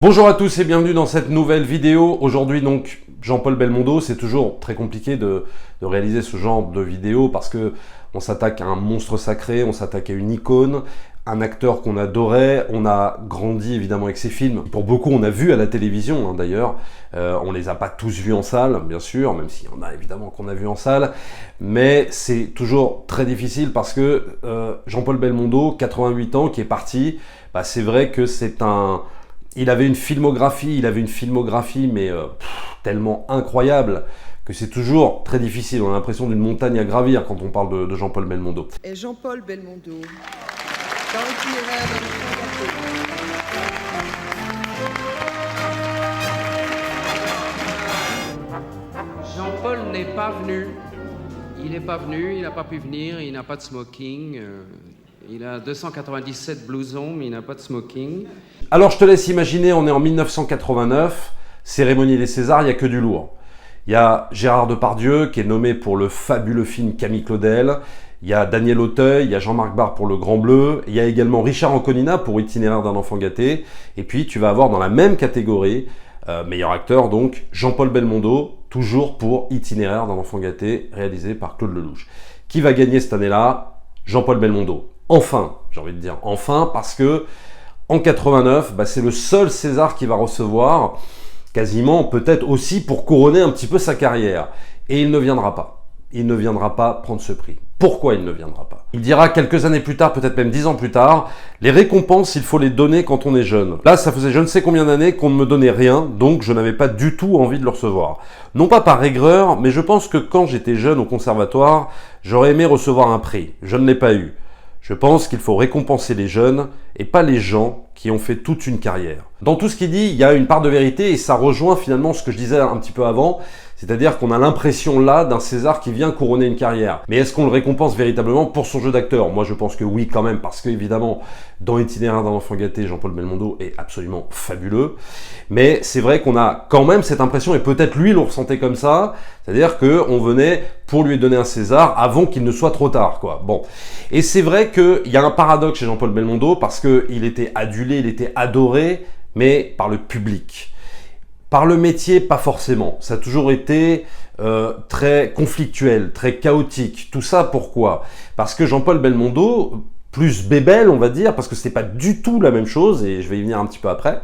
Bonjour à tous et bienvenue dans cette nouvelle vidéo. Aujourd'hui donc Jean-Paul Belmondo. C'est toujours très compliqué de réaliser ce genre de vidéo parce que on s'attaque à un monstre sacré, on s'attaque à une icône, un acteur qu'on adorait. On a grandi évidemment avec ses films. Pour beaucoup on a vu à la télévision d'ailleurs. On les a pas tous vus en salle bien sûr, même s'il y en a évidemment qu'on a vu en salle. Mais c'est toujours très difficile parce que Jean-Paul Belmondo, 88 ans, qui est parti, c'est vrai que c'est un... Il avait une filmographie, mais tellement incroyable que c'est toujours très difficile. On a l'impression d'une montagne à gravir quand on parle de Jean-Paul Belmondo. Et Jean-Paul Belmondo, dans l'itinéraire de Jean-Paul n'est pas venu. Il n'est pas venu, il n'a pas pu venir, il n'a pas de smoking. Il a 297 blousons, mais il n'a pas de smoking. Alors je te laisse imaginer, on est en 1989, cérémonie des Césars, il n'y a que du lourd. Il y a Gérard Depardieu qui est nommé pour le fabuleux film Camille Claudel. Il y a Daniel Auteuil, il y a Jean-Marc Barr pour Le Grand Bleu. Il y a également Richard Anconina pour Itinéraire d'un enfant gâté. Et puis tu vas avoir dans la même catégorie, meilleur acteur donc, Jean-Paul Belmondo, toujours pour Itinéraire d'un enfant gâté, réalisé par Claude Lelouch. Qui va gagner cette année-là? Jean-Paul Belmondo. Enfin, j'ai envie de dire enfin, parce que en 89, c'est le seul César qu'il va recevoir, quasiment peut-être aussi pour couronner un petit peu sa carrière. Et il ne viendra pas. Il ne viendra pas prendre ce prix. Pourquoi il ne viendra pas? Il dira quelques années plus tard, peut-être même 10 ans plus tard, les récompenses, il faut les donner quand on est jeune. Là, ça faisait je ne sais combien d'années qu'on ne me donnait rien, donc je n'avais pas du tout envie de le recevoir. Non pas par aigreur, mais je pense que quand j'étais jeune au conservatoire, j'aurais aimé recevoir un prix. Je ne l'ai pas eu. Je pense qu'il faut récompenser les jeunes et pas les gens qui ont fait toute une carrière. Dans tout ce qu'il dit, il y a une part de vérité et ça rejoint finalement ce que je disais un petit peu avant, c'est-à-dire qu'on a l'impression là d'un César qui vient couronner une carrière. Mais est-ce qu'on le récompense véritablement pour son jeu d'acteur? Moi je pense que oui quand même, parce que évidemment dans Itinéraire d'un enfant gâté, Jean-Paul Belmondo est absolument fabuleux. Mais c'est vrai qu'on a quand même cette impression, et peut-être lui le ressentait comme ça, c'est-à-dire qu'on venait pour lui donner un César avant qu'il ne soit trop tard, quoi. Bon. Et c'est vrai qu'il y a un paradoxe chez Jean-Paul Belmondo, parce qu'il était adulé, il était adoré, mais par le public. Par le métier, pas forcément. Ça a toujours été très conflictuel, très chaotique. Tout ça, pourquoi? Parce que Jean-Paul Belmondo, plus Bébel, on va dire, parce que c'est pas du tout la même chose, et je vais y venir un petit peu après.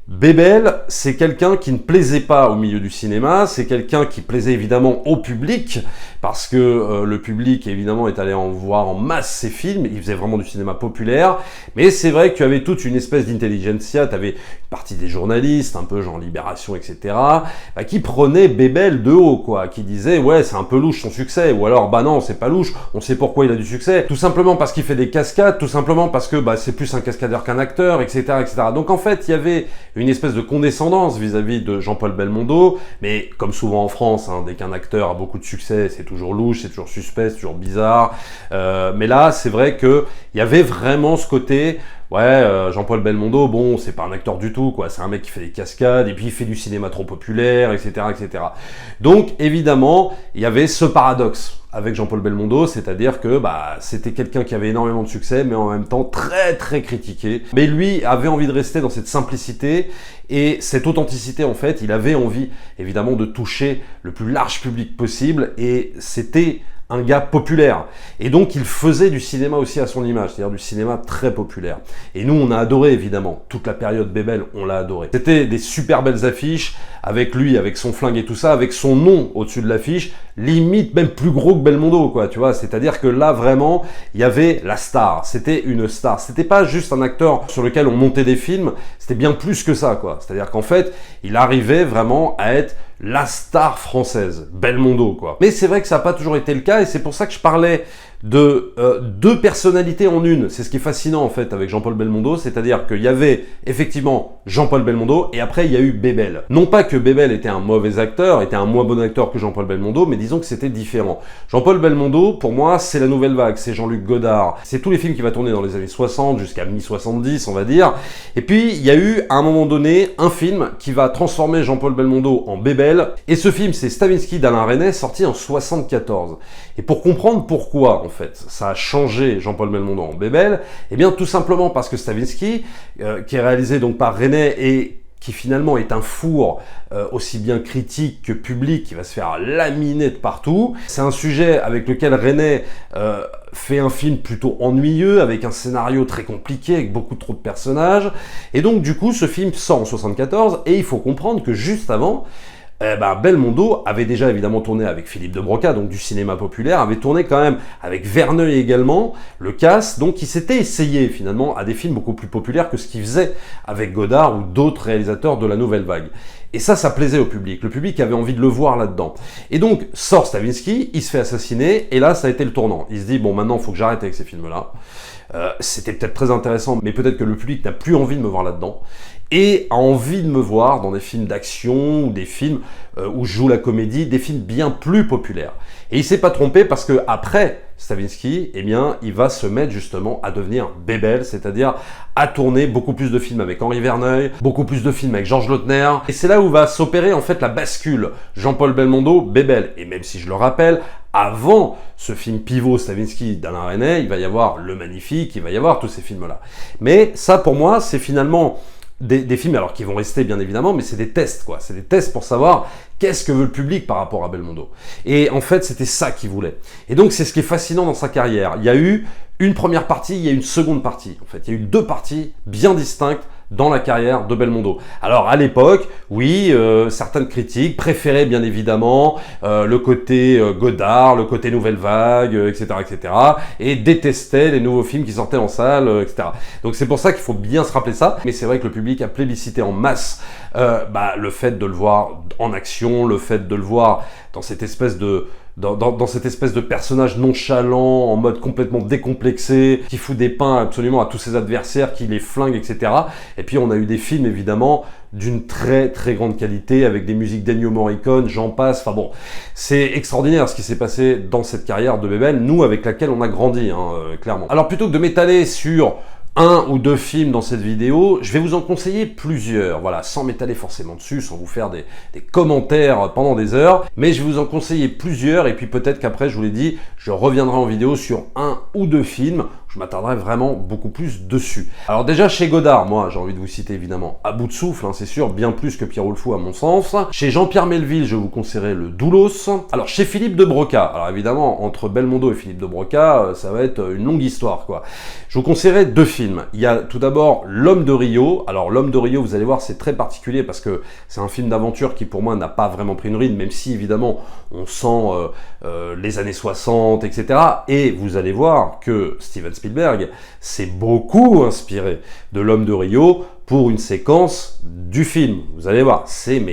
Bébel, c'est quelqu'un qui ne plaisait pas au milieu du cinéma, c'est quelqu'un qui plaisait évidemment au public, parce que le public évidemment est allé en voir en masse ses films, il faisait vraiment du cinéma populaire, mais c'est vrai que tu avais toute une espèce d'intelligentsia, tu avais une partie des journalistes, un peu genre Libération, etc., qui prenaient Bébel de haut, quoi, qui disaient ouais c'est un peu louche son succès, ou alors bah non c'est pas louche, on sait pourquoi il a du succès, tout simplement parce qu'il fait des cascades, tout simplement parce que c'est plus un cascadeur qu'un acteur, etc., etc. Donc en fait il y avait une espèce de condescendance vis-à-vis de Jean-Paul Belmondo, mais comme souvent en France, dès qu'un acteur a beaucoup de succès, c'est toujours louche, c'est toujours suspect, c'est toujours bizarre. Mais là, c'est vrai qu'il y avait vraiment ce côté, Jean-Paul Belmondo, bon, c'est pas un acteur du tout, quoi. C'est un mec qui fait des cascades, et puis il fait du cinéma trop populaire, etc., etc. Donc, évidemment, il y avait ce paradoxe avec Jean-Paul Belmondo, c'est-à-dire que c'était quelqu'un qui avait énormément de succès, mais en même temps très très critiqué. Mais lui avait envie de rester dans cette simplicité et cette authenticité en fait, il avait envie évidemment de toucher le plus large public possible et c'était un gars populaire. Et donc, il faisait du cinéma aussi à son image, c'est-à-dire du cinéma très populaire. Et nous, on a adoré, évidemment. Toute la période Bébel, on l'a adoré. C'était des super belles affiches, avec lui, avec son flingue et tout ça, avec son nom au-dessus de l'affiche, limite même plus gros que Belmondo, quoi, tu vois. C'est-à-dire que là, vraiment, il y avait la star. C'était une star. C'était pas juste un acteur sur lequel on montait des films, c'était bien plus que ça, quoi. C'est-à-dire qu'en fait, il arrivait vraiment à être la star française, Belmondo, quoi. Mais c'est vrai que ça n'a pas toujours été le cas, et c'est pour ça que je parlais de deux personnalités en une. C'est ce qui est fascinant en fait avec Jean-Paul Belmondo, c'est-à-dire qu'il y avait effectivement Jean-Paul Belmondo et après il y a eu Bébel. Non pas que Bébel était un mauvais acteur, était un moins bon acteur que Jean-Paul Belmondo, mais disons que c'était différent. Jean-Paul Belmondo, pour moi, c'est la nouvelle vague, c'est Jean-Luc Godard, c'est tous les films qui va tourner dans les années 60 jusqu'à mi-70 on va dire. Et puis il y a eu à un moment donné un film qui va transformer Jean-Paul Belmondo en Bébel, et ce film c'est Stavinsky d'Alain Resnais, sorti en 74. Et pour comprendre pourquoi, en fait, ça a changé Jean-Paul Belmondo en Bébel? Eh bien, tout simplement parce que Stravinsky, qui est réalisé donc par Resnais et qui finalement est un four aussi bien critique que public, qui va se faire laminer de partout. C'est un sujet avec lequel Resnais fait un film plutôt ennuyeux, avec un scénario très compliqué, avec beaucoup trop de personnages. Et donc du coup, ce film sort en 74, et il faut comprendre que juste avant, Belmondo avait déjà évidemment tourné avec Philippe de Broca, donc du cinéma populaire, avait tourné quand même avec Verneuil également, Le Casse, donc il s'était essayé finalement à des films beaucoup plus populaires que ce qu'il faisait avec Godard ou d'autres réalisateurs de la Nouvelle Vague. Et ça plaisait au public. Le public avait envie de le voir là-dedans. Et donc, sort Stravinsky, il se fait assassiner, et là, ça a été le tournant. Il se dit, bon, maintenant, il faut que j'arrête avec ces films-là. C'était peut-être très intéressant, mais peut-être que le public n'a plus envie de me voir là-dedans, et a envie de me voir dans des films d'action, ou des films où je joue la comédie, des films bien plus populaires. Et il s'est pas trompé, parce que après Stravinsky, eh bien, il va se mettre justement à devenir Bébel, c'est-à-dire à tourner beaucoup plus de films avec Henri Verneuil, beaucoup plus de films avec Georges Lautner. Et c'est là où va s'opérer en fait la bascule Jean-Paul Belmondo, Bébel. Et même si je le rappelle, avant ce film pivot Stravinsky d'Alain Resnais, il va y avoir Le Magnifique, il va y avoir tous ces films-là. Mais ça, pour moi, c'est finalement des films, alors qui vont rester bien évidemment, mais c'est des tests, quoi. C'est des tests pour savoir qu'est-ce que veut le public par rapport à Belmondo. Et en fait, c'était ça qu'il voulait. Et donc, c'est ce qui est fascinant dans sa carrière. Il y a eu une première partie, il y a une seconde partie. En fait, il y a eu deux parties bien distinctes dans la carrière de Belmondo. Alors à l'époque, oui, certaines critiques préféraient bien évidemment le côté Godard, le côté Nouvelle Vague, etc., etc., et détestaient les nouveaux films qui sortaient en salle, etc. Donc c'est pour ça qu'il faut bien se rappeler ça. Mais c'est vrai que le public a plébiscité en masse le fait de le voir en action, le fait de le voir dans cette espèce de dans cette espèce de personnage nonchalant, en mode complètement décomplexé, qui fout des pains absolument à tous ses adversaires, qui les flingue, etc. Et puis on a eu des films évidemment d'une très très grande qualité, avec des musiques d'Ennio Morricone, j'en passe. Enfin bon, c'est extraordinaire ce qui s'est passé dans cette carrière de Bébel, nous avec laquelle on a grandi, clairement. Alors plutôt que de m'étaler sur un ou deux films dans cette vidéo, je vais vous en conseiller plusieurs, voilà, sans m'étaler forcément dessus, sans vous faire des commentaires pendant des heures, mais je vais vous en conseiller plusieurs, et puis peut-être qu'après, je vous l'ai dit, je reviendrai en vidéo sur un ou deux films, je m'attarderai vraiment beaucoup plus dessus. Alors déjà, chez Godard, moi, j'ai envie de vous citer évidemment À bout de souffle, c'est sûr, bien plus que Pierrot le Fou à mon sens. Chez Jean-Pierre Melville, je vous conseillerai Le Doulos. Alors chez Philippe de Broca, alors évidemment, entre Belmondo et Philippe de Broca, ça va être une longue histoire, quoi. Je vous conseillerai deux films. Il y a tout d'abord L'Homme de Rio. Alors L'Homme de Rio, vous allez voir, c'est très particulier parce que c'est un film d'aventure qui pour moi n'a pas vraiment pris une ride, même si évidemment on sent les années 60, etc. Et vous allez voir que Steven Spielberg s'est beaucoup inspiré de L'Homme de Rio pour une séquence du film. Vous allez voir, c'est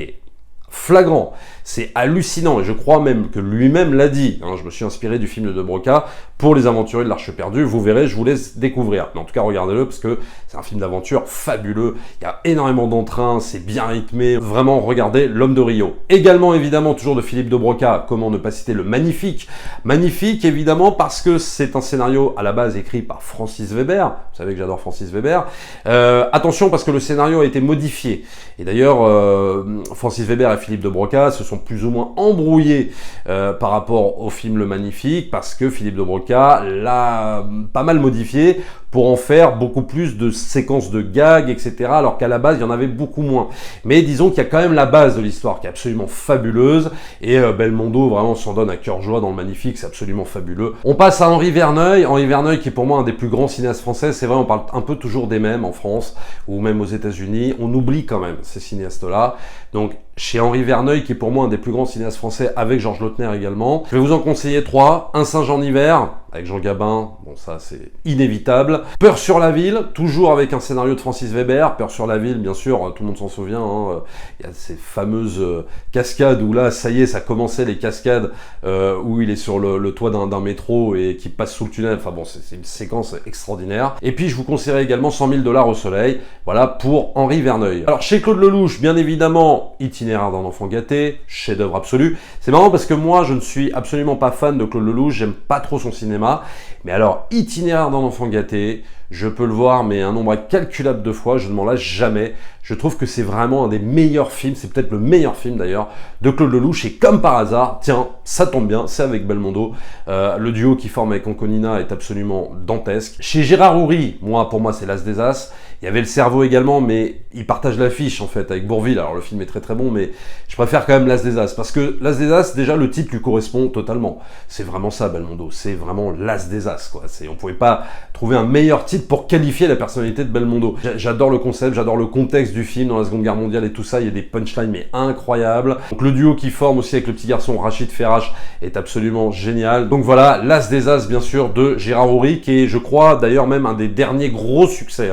flagrant, c'est hallucinant, et je crois même que lui-même l'a dit. Je me suis inspiré du film de Broca pour Les Aventuriers de l'Arche perdue. Vous verrez, je vous laisse découvrir. Mais en tout cas, regardez-le parce que c'est un film d'aventure fabuleux. Il y a énormément d'entrain, c'est bien rythmé. Vraiment, regardez L'Homme de Rio. Également, évidemment, toujours de Philippe de Broca, comment ne pas citer Le Magnifique. Magnifique, évidemment, parce que c'est un scénario à la base écrit par Francis Weber. Vous savez que j'adore Francis Weber. Attention, parce que le scénario a été modifié. Et d'ailleurs, Francis Weber et Philippe de Broca se sont plus ou moins embrouillés par rapport au film Le Magnifique, parce que Philippe de Broca l'a pas mal modifié pour en faire beaucoup plus de séquences de gags, etc. Alors qu'à la base, il y en avait beaucoup moins. Mais disons qu'il y a quand même la base de l'histoire qui est absolument fabuleuse. Et Belmondo vraiment s'en donne à cœur joie dans Le Magnifique, c'est absolument fabuleux. On passe à Henri Verneuil. Henri Verneuil qui est pour moi un des plus grands cinéastes français. C'est vrai, on parle un peu toujours des mêmes en France ou même aux États-Unis. On oublie quand même ces cinéastes-là. Donc chez Henri Verneuil, qui est pour moi un des plus grands cinéastes français, avec Georges Lautner également. Je vais vous en conseiller trois. Un singe en hiver, avec Jean Gabin, bon ça c'est inévitable. Peur sur la ville, toujours avec un scénario de Francis Weber. Peur sur la ville, bien sûr, tout le monde s'en souvient. Il y a ces fameuses cascades où là, ça y est, ça commençait les cascades où il est sur le toit d'un métro et qui passe sous le tunnel. Enfin bon, c'est une séquence extraordinaire. Et puis je vous conseillerais également 100 000 $ au soleil, voilà, pour Henri Verneuil. Alors chez Claude Lelouch, bien évidemment, Itinéraire d'un enfant gâté, chef-d'œuvre absolu. C'est marrant parce que moi, je ne suis absolument pas fan de Claude Lelouch, j'aime pas trop son cinéma. Mais alors, Itinéraire d'un enfant gâté, Je peux le voir, mais un nombre incalculable de fois, je ne m'en lasse jamais. Je trouve que c'est vraiment un des meilleurs films, c'est peut-être le meilleur film d'ailleurs, de Claude Lelouch. Et comme par hasard, tiens, ça tombe bien, c'est avec Belmondo. Le duo qui forme avec Anconina est absolument dantesque. Chez Gérard Houry, pour moi c'est l'As des As. Il y avait Le Cerveau également, mais il partage l'affiche en fait avec Bourvil. Alors le film est très très bon, mais je préfère quand même l'As des As. Parce que l'As des As, déjà le titre lui correspond totalement. C'est vraiment ça Belmondo, c'est vraiment l'As des As, quoi. On pouvait pas trouver un meilleur titre pour qualifier la personnalité de Belmondo. J'adore le concept, j'adore le contexte du film dans la Seconde Guerre mondiale et tout ça. Il y a des punchlines mais incroyables. Donc le duo qui forme aussi avec le petit garçon Rachid Ferrache est absolument génial. Donc voilà, l'As des As bien sûr de Gérard Houry, qui est je crois d'ailleurs même un des derniers gros succès.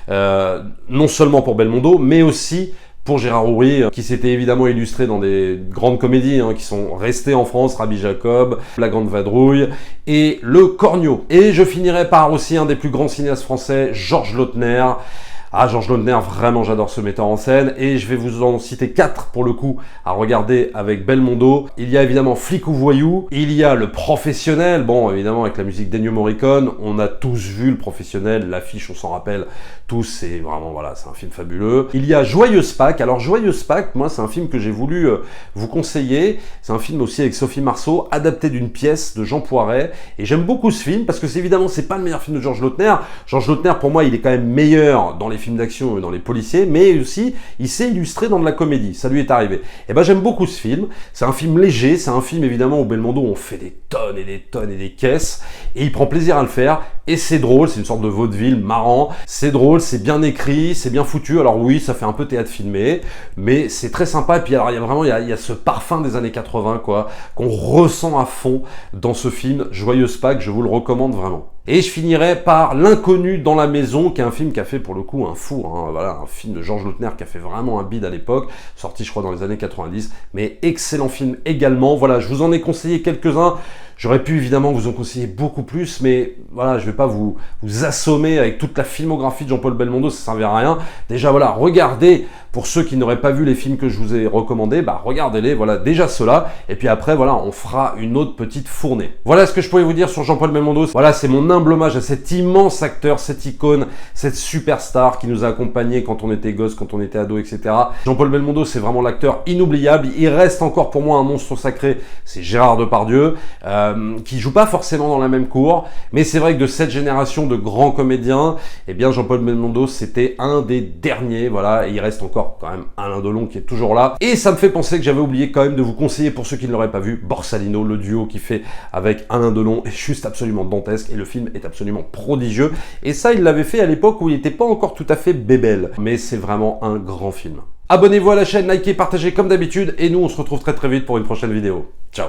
Non seulement pour Belmondo, mais aussi pour Gérard Houry, qui s'était évidemment illustré dans des grandes comédies qui sont restées en France, Rabbi Jacob, La Grande Vadrouille et Le Cornio. Et je finirai par aussi un des plus grands cinéastes français, Georges Lautner. Ah, Georges Lautner, vraiment j'adore ce metteur en scène, et je vais vous en citer 4 pour le coup à regarder avec Belmondo. Il y a évidemment Flic ou Voyou, il y a Le Professionnel, bon évidemment avec la musique d'Ennio Morricone, on a tous vu Le Professionnel, l'affiche on s'en rappelle tous, c'est vraiment voilà, c'est un film fabuleux. Il y a Joyeuse Pâques, alors Joyeuse Pâques, moi c'est un film que j'ai voulu vous conseiller, c'est un film aussi avec Sophie Marceau, adapté d'une pièce de Jean Poiret, et j'aime beaucoup ce film parce que évidemment c'est pas le meilleur film de Georges Lautner. Georges Lautner pour moi il est quand même meilleur dans les films d'action et dans les policiers, mais aussi il s'est illustré dans de la comédie, ça lui est arrivé. Et ben j'aime beaucoup ce film, c'est un film léger, c'est un film évidemment où Belmondo on fait des tonnes et des tonnes et des caisses, et il prend plaisir à le faire, et c'est drôle, c'est une sorte de vaudeville marrant, c'est drôle, c'est bien écrit, c'est bien foutu, alors oui ça fait un peu théâtre filmé, mais c'est très sympa, et puis alors il y a vraiment il y a ce parfum des années 80 quoi, qu'on ressent à fond dans ce film, Joyeuse Pâques, je vous le recommande vraiment. Et je finirai par L'Inconnu dans la maison, qui est un film qui a fait pour le coup un four, voilà, un film de Georges Lautner qui a fait vraiment un bide à l'époque, sorti je crois dans les années 90, mais excellent film également. Voilà, je vous en ai conseillé quelques-uns, j'aurais pu évidemment vous en conseiller beaucoup plus, mais voilà, je vais pas vous assommer avec toute la filmographie de Jean-Paul Belmondo, ça ne servira à rien. Déjà voilà, regardez, pour ceux qui n'auraient pas vu les films que je vous ai recommandés, bah regardez-les, voilà, déjà ceux-là, et puis après voilà, on fera une autre petite fournée. Voilà ce que je pouvais vous dire sur Jean-Paul Belmondo, voilà, c'est mon humble hommage à cet immense acteur, cette icône, cette superstar qui nous a accompagnés quand on était gosse, quand on était ado, etc. Jean-Paul Belmondo, c'est vraiment l'acteur inoubliable. Il reste encore pour moi un monstre sacré, c'est Gérard Depardieu, qui joue pas forcément dans la même cour, mais c'est vrai que de cette génération de grands comédiens, eh bien Jean-Paul Belmondo, c'était un des derniers, voilà, et il reste encore quand même Alain Delon qui est toujours là. Et ça me fait penser que j'avais oublié quand même de vous conseiller, pour ceux qui ne l'auraient pas vu, Borsalino, le duo qu'il fait avec Alain Delon est juste absolument dantesque, et le film est absolument prodigieux, et ça il l'avait fait à l'époque où il n'était pas encore tout à fait bébelle, mais c'est vraiment un grand film. Abonnez-vous à la chaîne, likez, partagez comme d'habitude, et nous on se retrouve très très vite pour une prochaine vidéo. Ciao.